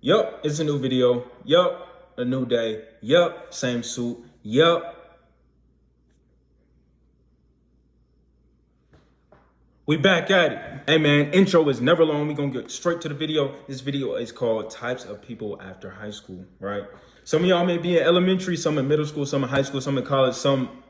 Yup, it's a new video. Yup, a new day. Yup, same suit. Yup. We back at it. Hey man, intro is never long. We gonna get straight to the video. This video is called Types of People After High School, right? Some of y'all may be in elementary, some in middle school, some in high school, some in college, some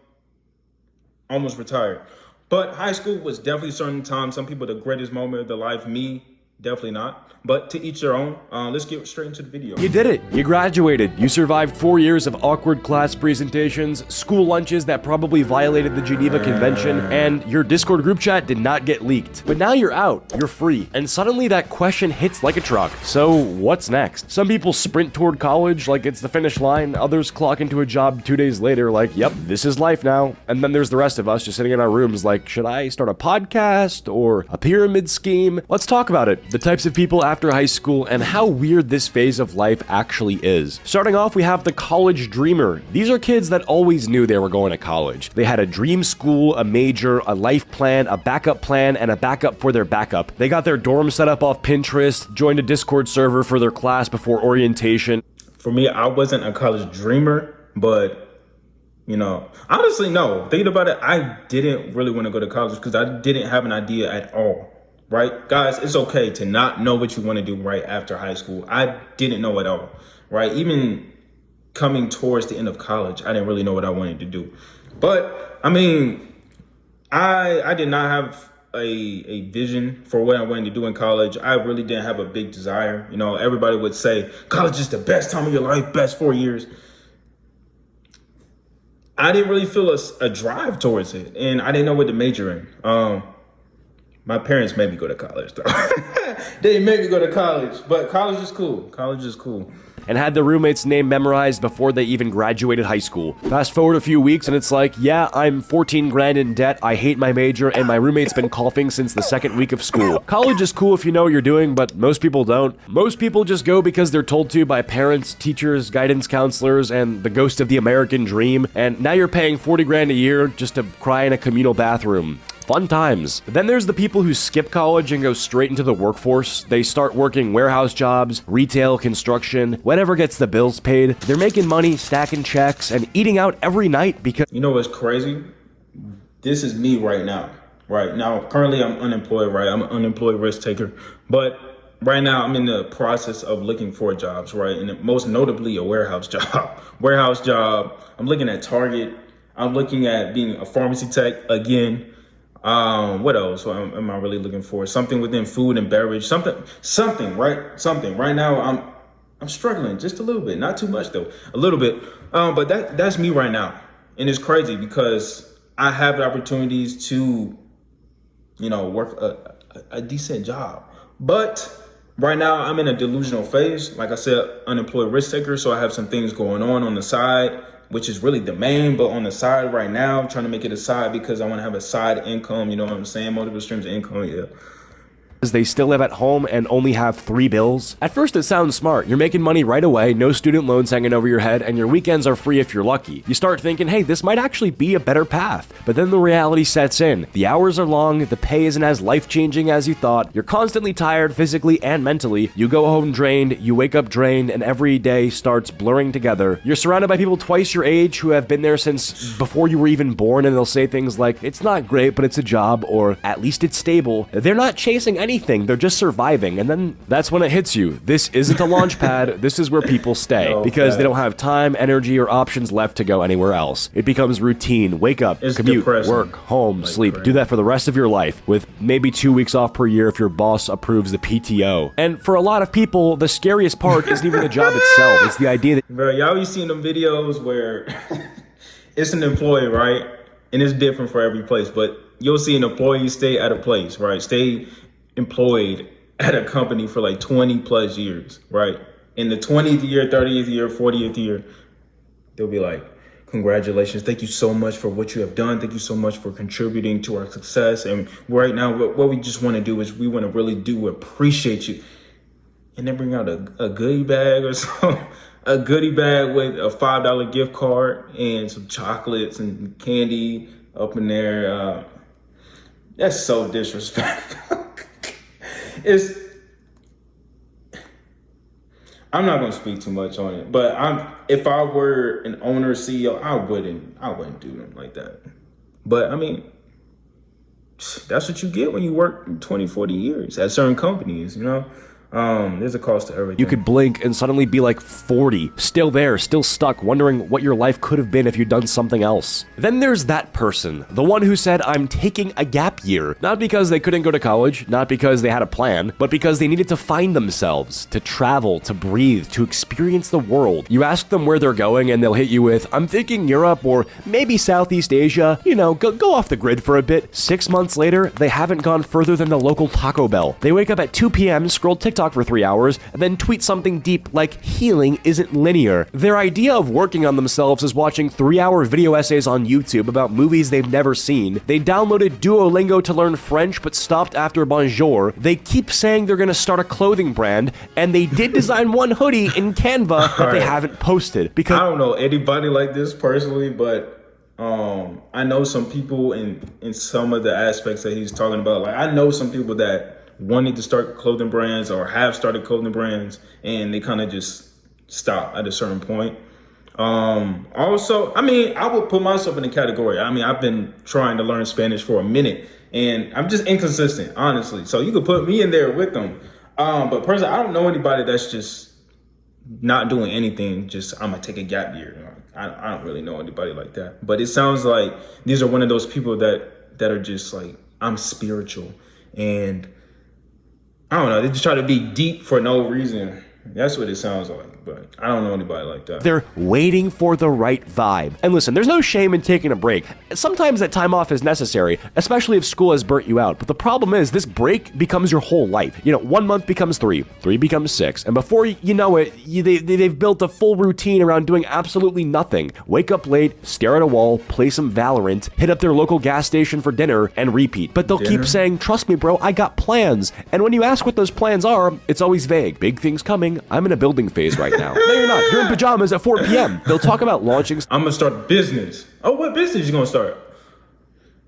almost retired. But high school was definitely a certain time. Some people, the greatest moment of their life. Me, definitely not. But to each their own. Let's get straight into the video. You did it. You graduated. You survived 4 years of awkward class presentations, school lunches that probably violated the Geneva Convention, and your Discord group chat did not get leaked. But now you're out. You're free. And suddenly that question hits like a truck. So what's next? Some people sprint toward college like it's the finish line. Others clock into a job 2 days later like, yep, this is life now. And then there's the rest of us just sitting in our rooms like, should I start a podcast or a pyramid scheme? Let's talk about it. The types of people after high school and how weird this phase of life actually is. Starting off, we have the college dreamer. These are kids that always knew they were going to college. They had a dream school, a major, a life plan, a backup plan, and a backup for their backup. They got their dorm set up off Pinterest, joined a Discord server for their class before orientation. For me, I wasn't a college dreamer, but honestly, no. Thinking about it, I didn't really want to go to college because I didn't have an idea at all. Right? Guys, it's okay to not know what you want to do right after high school. I didn't know at all, right? Even coming towards the end of college, I didn't really know what I wanted to do. But, I mean, I did not have a vision for what I wanted to do in college. I really didn't have a big desire. Everybody would say, college is the best time of your life, best 4 years. I didn't really feel a drive towards it, and I didn't know what to major in. My parents made me go to college, though. They made me go to college, but college is cool. College is cool. And had their roommate's name memorized before they even graduated high school. Fast forward a few weeks and it's like, yeah, I'm 14 grand in debt, I hate my major, and my roommate's been coughing since the second week of school. College is cool if you know what you're doing, but most people don't. Most people just go because they're told to by parents, teachers, guidance counselors, and the ghost of the American dream, and now you're paying 40 grand a year just to cry in a communal bathroom. Fun times. Then there's the people who skip college and go straight into the workforce. They start working warehouse jobs, retail, construction, whatever gets the bills paid. They're making money, stacking checks, and eating out every night because... You know what's crazy? This is me right now. Right now, currently I'm unemployed, right? I'm an unemployed risk taker. But right now I'm in the process of looking for jobs, right? And most notably a warehouse job. Warehouse job. I'm looking at Target. I'm looking at being a pharmacy tech again. What else am I really looking for? Something within food and beverage, something, right? Something. Right now, I'm struggling just a little bit, not too much though, a little bit. But that's me right now, and it's crazy because I have the opportunities to, work a decent job. But right now, I'm in a delusional phase. Like I said, unemployed risk taker, so I have some things going on the side, which is really the main, but on the side right now, I'm trying to make it a side because I want to have a side income, you know what I'm saying? Multiple streams of income, yeah. They still live at home and only have 3 bills. At first it sounds smart. You're making money right away, no student loans hanging over your head, and your weekends are free if you're lucky. You start thinking, hey, this might actually be a better path. But then the reality sets in. The hours are long, the pay isn't as life-changing as you thought, you're constantly tired physically and mentally, you go home drained, you wake up drained, and every day starts blurring together. You're surrounded by people twice your age who have been there since before you were even born, and they'll say things like, it's not great, but it's a job, or at least it's stable. They're not chasing anything. They're just surviving, and then that's when it hits you. This isn't a launch pad. This is where people stay because they don't have time, energy, or options left to go anywhere else. It becomes routine. Wake up, commute, depressing. Work, home, sleep. Do that for the rest of your life with maybe 2 weeks off per year if your boss approves the PTO. And for a lot of people, the scariest part isn't even the job itself. It's the idea that... Bro, y'all be seeing them videos where it's an employee, right? And it's different for every place, but you'll see an employee stay at a place, right? Stay employed at a company for like 20 plus years, right? In the 20th year, 30th year, 40th year, they'll be like, congratulations. Thank you so much for what you have done. Thank you so much for contributing to our success. And right now, what we just want to do is we want to really do appreciate you. And then bring out a goodie bag or something, a goodie bag with a $5 gift card and some chocolates and candy up in there. That's so disrespectful. I'm not gonna speak too much on it, but if I were an owner, CEO, I wouldn't do them like that. But I mean, that's what you get when you work 20, 40 years at certain companies, you know? There's a cost to everything. You could blink and suddenly be like 40, still there, still stuck, wondering what your life could have been if you'd done something else. Then there's that person, the one who said, I'm taking a gap year. Not because they couldn't go to college, not because they had a plan, but because they needed to find themselves, to travel, to breathe, to experience the world. You ask them where they're going and they'll hit you with, I'm thinking Europe or maybe Southeast Asia. You know, go off the grid for a bit. 6 months later, they haven't gone further than the local Taco Bell. They wake up at 2 p.m., scroll TikTok for 3 hours, and then tweet something deep like healing isn't linear. Their idea of working on themselves is watching 3-hour video essays on YouTube about movies they've never seen. They downloaded Duolingo to learn French but stopped after bonjour. They keep saying they're gonna start a clothing brand, and they did design one hoodie in Canva that they haven't posted. Because I don't know anybody like this personally, but I know some people in some of the aspects that he's talking about. Like, I know some people that wanted to start clothing brands or have started clothing brands, and they kind of just stop at a certain point. Also, I mean, I would put myself in a category. I mean, I've been trying to learn Spanish for a minute, and I'm just inconsistent, honestly. So you could put me in there with them. But personally, I don't know anybody that's just not doing anything. Just, I'm gonna take a gap year. I don't really know anybody like that. But it sounds like these are one of those people that are just like, I'm spiritual, and I don't know, they just try to be deep for no reason. That's what it sounds like, but I don't know anybody like that. they're waiting for the right vibe. And listen, there's no shame in taking a break. Sometimes that time off is necessary, especially if school has burnt you out. But the problem is, this break becomes your whole life. You know, 1 month becomes 3, 3 becomes 6, and before you know it, they've built a full routine around doing absolutely nothing. Wake up late, stare at a wall, play some Valorant, hit up their local gas station for dinner, and repeat. But they'll keep saying, trust me, bro, I got plans. And when you ask what those plans are, it's always vague. Big things coming. I'm in a building phase right now. No, you're not. You're in pajamas at 4 p.m. They'll talk about launching. I'm gonna start a business. Oh, what business you gonna start?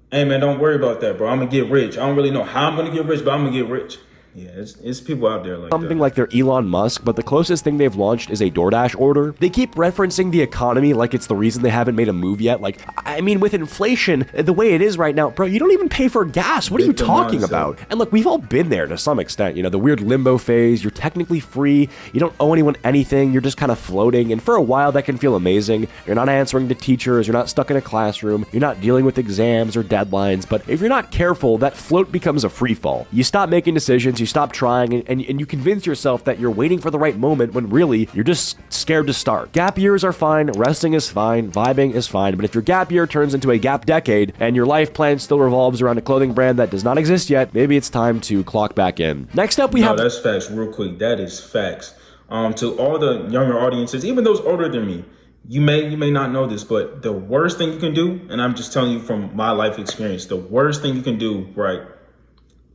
Hey man, don't worry about that, bro. I'm gonna get rich. I don't really know how I'm gonna get rich, but I'm gonna get rich. Yeah, it's people out there like Something that. like they're Elon Musk, but the closest thing they've launched is a DoorDash order. They keep referencing the economy like it's the reason they haven't made a move yet. Like, I mean, with inflation the way it is right now, bro, you don't even pay for gas. What are you Victim talking mindset. about? And look, we've all been there to some extent. You know, the weird limbo phase. You're technically free. You don't owe anyone anything. You're just kind of floating. And for a while, that can feel amazing. You're not answering to teachers. You're not stuck in a classroom. You're not dealing with exams or deadlines. But if you're not careful, that float becomes a free fall. You stop making decisions. You stop trying. And you convince yourself that you're waiting for the right moment when really you're just scared to start. Gap years are fine, resting is fine, vibing is fine, but if your gap year turns into a gap decade and your life plan still revolves around a clothing brand that does not exist yet, maybe it's time to clock back in. Next up, we have... that's facts, real quick. That is facts. To all the younger audiences, even those older than me, you may not know this, but the worst thing you can do, and I'm just telling you from my life experience, the worst thing you can do, right,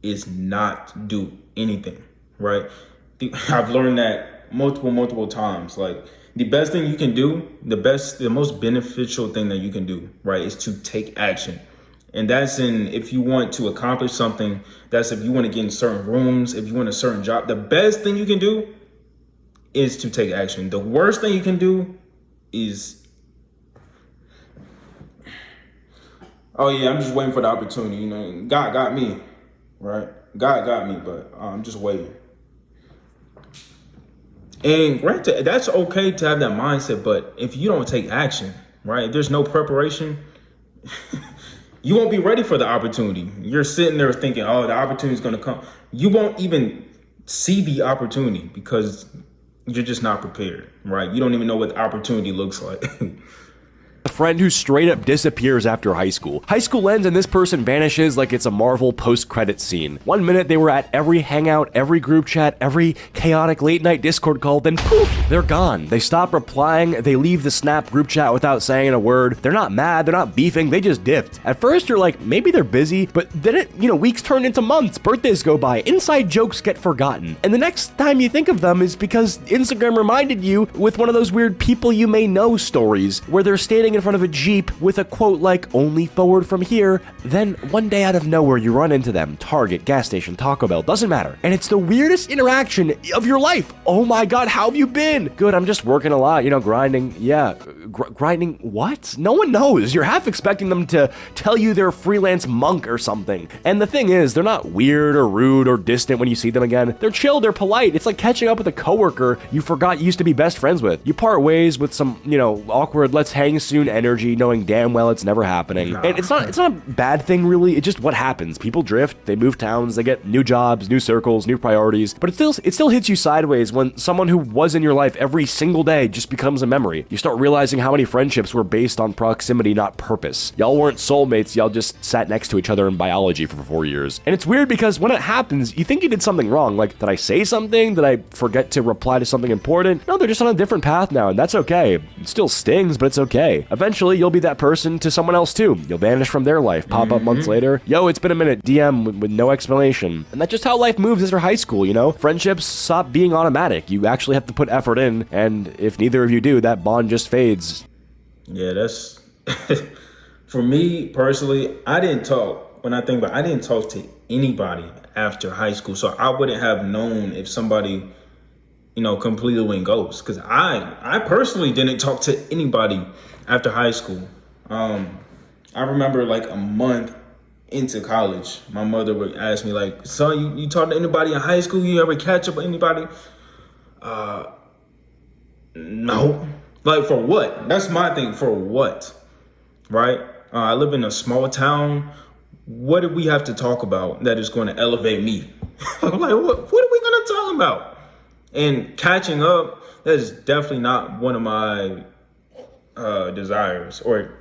is not do anything, right? I've learned that multiple times. Like, the best thing you can do, the most beneficial thing that you can do, right, is to take action. And that's if you want to accomplish something, that's if you want to get in certain rooms, if you want a certain job, the best thing you can do is to take action. The worst thing you can do is, oh yeah, I'm just waiting for the opportunity. You know, God got me, right? God got me, but I'm just waiting. And granted, that's okay to have that mindset, but if you don't take action, right, if there's no preparation, you won't be ready for the opportunity. You're sitting there thinking, oh, the opportunity is going to come. You won't even see the opportunity because you're just not prepared, right? You don't even know what the opportunity looks like. a friend who straight up disappears after high school. High school ends and this person vanishes like it's a Marvel post-credit scene. 1 minute they were at every hangout, every group chat, every chaotic late night Discord call, then poof, they're gone. They stop replying, they leave the Snap group chat without saying a word. They're not mad, they're not beefing, they just dipped. At first you're like, maybe they're busy, but then weeks turn into months, birthdays go by, inside jokes get forgotten. And the next time you think of them is because Instagram reminded you with one of those weird people you may know stories where they're standing sitting in front of a Jeep with a quote like, only forward from here. Then one day out of nowhere, you run into them. Target, gas station, Taco Bell, doesn't matter. And it's the weirdest interaction of your life. Oh my God, how have you been? Good, I'm just working a lot, grinding. Yeah, grinding what? No one knows. You're half expecting them to tell you they're a freelance monk or something. And the thing is, they're not weird or rude or distant when you see them again. They're chill, they're polite. It's like catching up with a coworker you forgot you used to be best friends with. You part ways with some, awkward let's hang soon energy, knowing damn well it's never happening. And it's not a bad thing really, it's just what happens. People drift, they move towns, they get new jobs, new circles, new priorities, but it still hits you sideways when someone who was in your life every single day just becomes a memory. You start realizing how many friendships were based on proximity, not purpose. Y'all weren't soulmates, y'all just sat next to each other in biology for 4 years. And it's weird because when it happens, you think you did something wrong. Like, did I say something? Did I forget to reply to something important? No, they're just on a different path now, and that's okay. It still stings, but it's okay. Eventually, you'll be that person to someone else too. You'll vanish from their life, pop up months later. Yo, it's been a minute, DM with no explanation. And that's just how life moves after high school, Friendships stop being automatic. You actually have to put effort in, and if neither of you do, that bond just fades. Yeah, that's for me personally. I didn't talk to anybody after high school, so I wouldn't have known if somebody, completely went ghost. Because I personally didn't talk to anybody after high school. I remember like a month into college, my mother would ask me like, "Son, you talk to anybody in high school? You ever catch up with anybody?" No. Like, for what? That's my thing. For what? Right? I live in a small town. What do we have to talk about that is going to elevate me? I'm like, what are we going to talk about? And catching up, that is definitely not one of my desires, or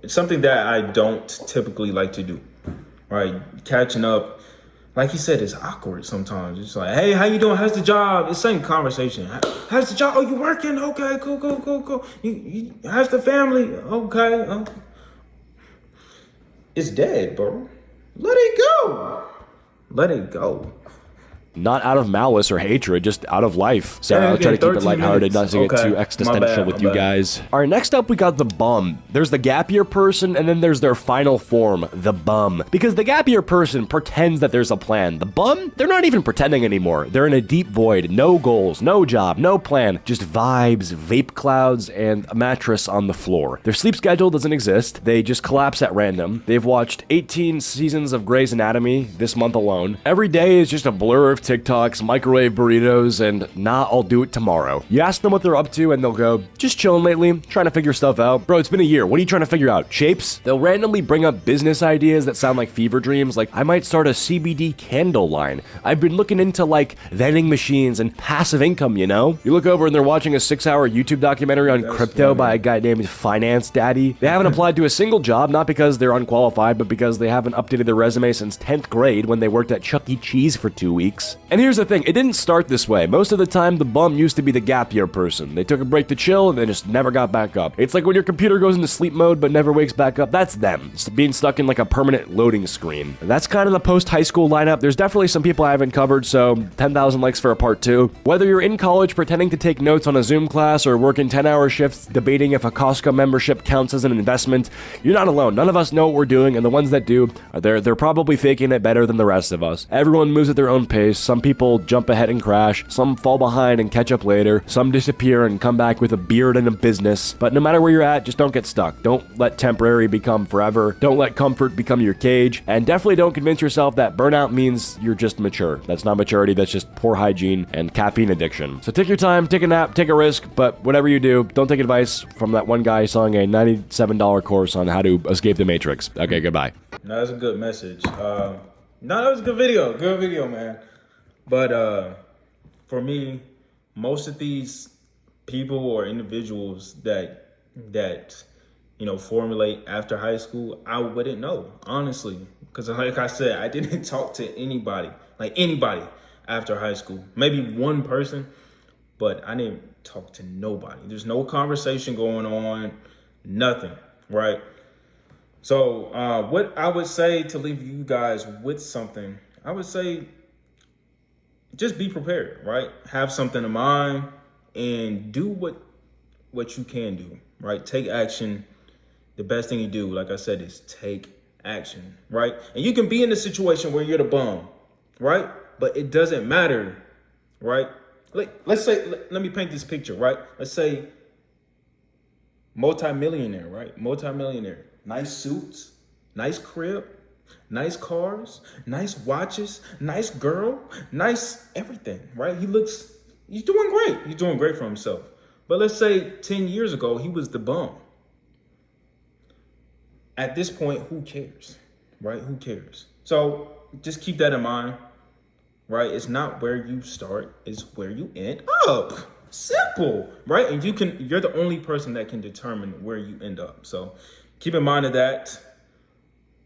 something that I don't typically like to do. Right? Catching up, like you said, it's awkward sometimes. It's like, hey, how you doing? How's the job? It's the same conversation. How's the job? Oh, you working? Okay, cool. You how's the family? Okay. It's dead, bro. Let it go. Let it go. Not out of malice or hatred, just out of life. Sarah, I'll try to keep it lighthearted, not to get too existential with you guys. All right, next up, we got the bum. There's the gap year person, and then there's their final form, the bum. Because the gap year person pretends that there's a plan. The bum, they're not even pretending anymore. They're in a deep void, no goals, no job, no plan, just vibes, vape clouds, and a mattress on the floor. Their sleep schedule doesn't exist. They just collapse at random. They've watched 18 seasons of Grey's Anatomy this month alone. Every day is just a blur of TikToks, microwave burritos, and I'll do it tomorrow. You ask them what they're up to, and they'll go, just chilling lately, trying to figure stuff out. Bro, it's been a year. What are you trying to figure out? Shapes? They'll randomly bring up business ideas that sound like fever dreams, like, I might start a CBD candle line. I've been looking into, vending machines and passive income, You look over and they're watching a 6-hour YouTube documentary on crypto by a guy named Finance Daddy. They haven't applied to a single job, not because they're unqualified, but because they haven't updated their resume since 10th grade when they worked at Chuck E. Cheese for 2 weeks. And here's the thing, it didn't start this way. Most of the time, the bum used to be the gap year person. They took a break to chill and they just never got back up. It's like when your computer goes into sleep mode but never wakes back up, that's them. It's being stuck in like a permanent loading screen. And that's kind of the post-high school lineup. There's definitely some people I haven't covered, so 10,000 likes for a part 2. Whether you're in college pretending to take notes on a Zoom class or working 10-hour shifts debating if a Costco membership counts as an investment, you're not alone. None of us know what we're doing, and the ones that do, they're probably faking it better than the rest of us. Everyone moves at their own pace. Some people jump ahead and crash, some fall behind and catch up later, some disappear and come back with a beard and a business. But no matter where you're at, just don't get stuck. Don't let temporary become forever. Don't let comfort become your cage. And definitely don't convince yourself that burnout means you're just mature. That's not maturity, that's just poor hygiene and caffeine addiction. So take your time, take a nap, take a risk, but whatever you do, don't take advice from that one guy selling a $97 course on how to escape the Matrix. Okay, goodbye. No, that's a good message. No, that was a good video. Good video, man. But for me, most of these people or individuals that formulate after high school, I wouldn't know, honestly. Because like I said, I didn't talk to anybody after high school. Maybe one person, but I didn't talk to nobody. There's no conversation going on, nothing, right? So what I would say to leave you guys with something, I would say just be prepared, right? Have something in mind and do what you can do, right? Take action the best thing you do, like I said, is take action, right? And you can be in a situation where you're the bum, right? But it doesn't matter, right? Let's say, let me paint this picture, right? Let's say multi-millionaire, right? Multi-millionaire, nice suits, nice crib, nice cars, nice watches, nice girl, nice everything, right? He's doing great. He's doing great for himself. But let's say 10 years ago, he was the bum. At this point, who cares, right? Who cares? So just keep that in mind, right? It's not where you start, it's where you end up. Simple, right? And you're the only person that can determine where you end up. So keep in mind of that.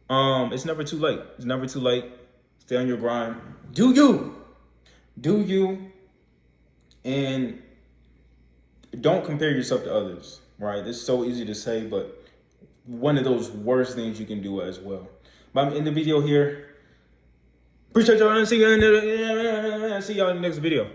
It's never too late. It's never too late. Stay on your grind. Do you, and don't compare yourself to others, right? It's so easy to say, but one of those worst things you can do as well. But I'm in the video here. Appreciate y'all. See y'all in the next video.